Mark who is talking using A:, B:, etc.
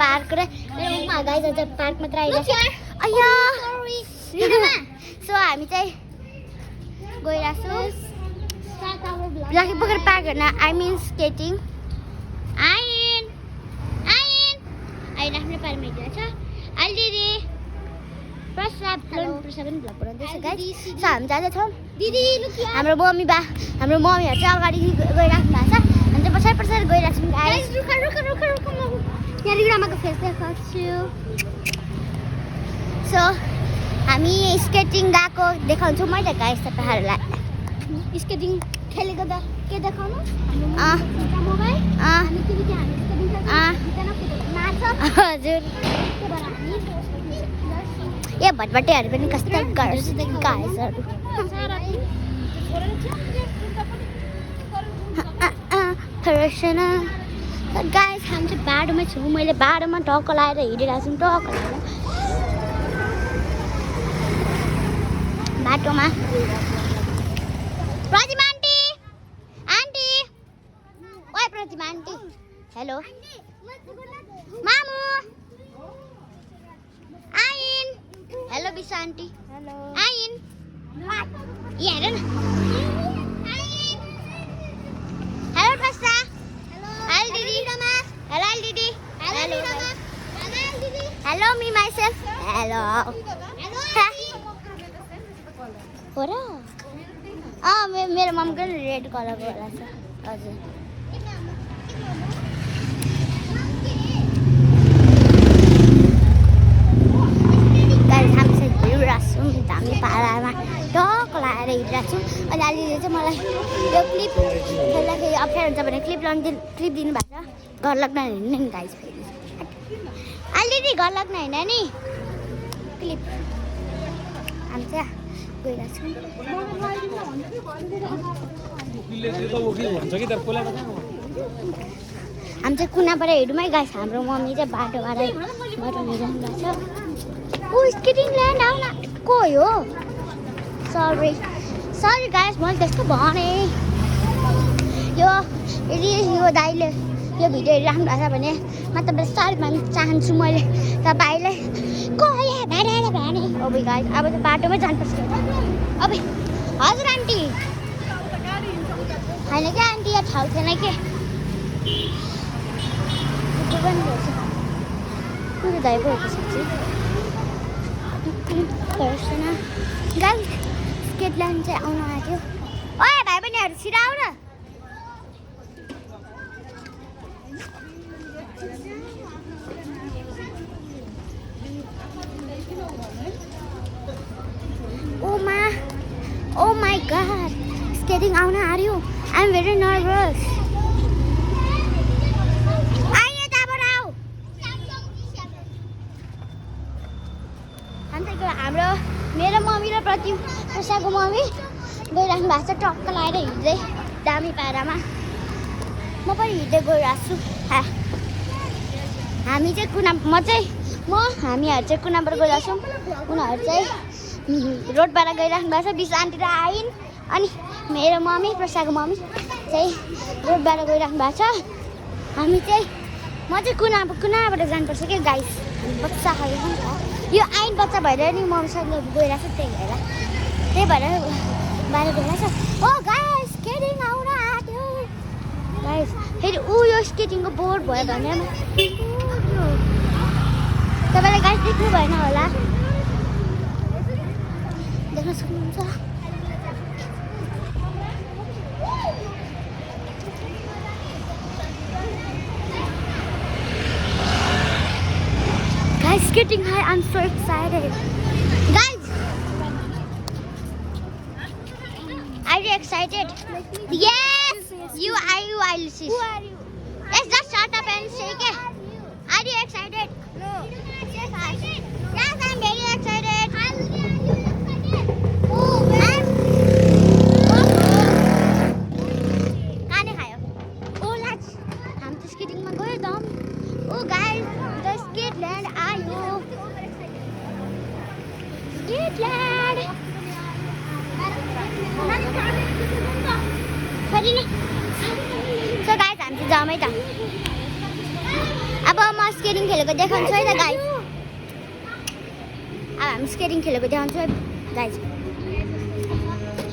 A: Park र रुममा guys अझ पार्क मात्र आइरहेको छ अय्या सो हामी चाहिँ गइरहेको छौँ लकी पोखर पार्क होइन आई मिन स्केटिङ आइराख्ने पार्कमा हिँडिरहेको छ अहिले दिदी प्रसाद पनि भ्लग बनाउँदैछ गाइस सो हामी जाँदैछौँ हाम्रो मम्मीहरू चाहिँ अगाडि गइराख्नु भएको छ हामी चाहिँ पछाडि पछाडि गइरहेको छौँ गाइस यहाँ रिग्रामाको फेस देखाउँछु सो हामी स्केटिङ गएको देखाउँछौँ मैले गाइस तपाईँहरूलाई स्केटिङ खेलेको त के देखाउनु हजुर ए भटभटेहरू पनि कस्तो गर्छ गाइसहरू गाइस हामी चाहिँ बाटोमै छौँ मैले बाटोमा टक्क लाएर हिँडिरहेको छु टक्क लाएर बाटोमा प्रतिमा आन्टी ओए प्रतिमा आन्टी हेलो मामु आइन हेलो बिसा आन्टी हेलो आइन ये हेर न हेलो प्रसा हेलो दिदी हेलो दिदी hello hello me myself hello हो र मेरो मम्मीको रेड कलरको होला छ हजुर हामी पारामा टक्क लगाएर हिँडिरहेको छौँ अनि अलिअलि चाहिँ मलाई यो क्लिप खेल्दाखेरि अप्ठ्यारो हुन्छ भने क्लिप दिनुभएको छ घर लाग्न हिँड्ने नि गाइस फेरि अलिअलि घर लाग्न होइन नि क्लिप हामी चाहिँ गइरहेको छौँ हामी चाहिँ कुनाबाट हिँडौँ गाइस हाम्रो मम्मी चाहिँ बाटोबाट हिँडिरहनु भएको छ ओ स्केटिङ ल्यान्ड आउन को हो सरी गाइस मैले त्यस्तो भने यो यदि यो दाइले यो भिडियो हेरिराख्नु भएको छ भने म तपाईँलाई सरी भन्न चाहन्छु मैले तपाईँलाई कसले भने अब गाइस अब त बाटोमै जानुपर्छ अब हजुर आन्टी होइन क्या आन्टी यहाँ ठाउँ थिएन के कुरो दाइको साँच्ची गाइस स्केटल्यान्ड चाहिँ आउन आँट्यो ओए भाइ बहिनीहरू छिटो आऊ न ओ माई गॉड स्केटिङ आउन आर्यो आई एम भेरी नर्भस हाम्रो मेरो मम्मी र प्रसाको मम्मी गइराख्नु भएको छ टक्क लगाएर हिँड्दै दामी पारामा म पनि हिँड्दै गइरहेको छु हामी चाहिँ हामीहरू चाहिँ कुनाबाट गइरहेको छौँ उनीहरू चाहिँ रोडबाट गइराख्नु भएको छ बिस आन्टी र आइन अनि मेरो मम्मी प्रसाको मम्मी चाहिँ रोडबाट गइराख्नु भएको छ हामी चाहिँ म चाहिँ कुनाबाट जानुपर्छ क्या गाइस बच्चा खाएको नि त यो आइन बच्चा भएर नि मम्मीसँग गइरहेको छ त्यही भएर बाहिर गइरहेको छ ओ गाइस स्केटिङ आउन आँट्यो गाइस फेरि यो स्केटिङको बोर्ड भयो भने तपाईँले गाइस देख्नु भएन होला देख्न सक्नुहुन्छ Getting high, I'm so excited. Guys, are you excited? Yes! You are you, Alice. Who are you? Let's just shut up and say it. Are you excited? No. Yes, I'm very excited. Oh, let's. I'm just kidding. I'm going down. Oh, guys, the Skateland आयो. Skateland. So guys, हामी चाहिँ जामै त. अब म skating खेलेको देखाउँछु है त गाइस। अब हामी स्केटिङ खेलेको देखाउँछु है गाइस।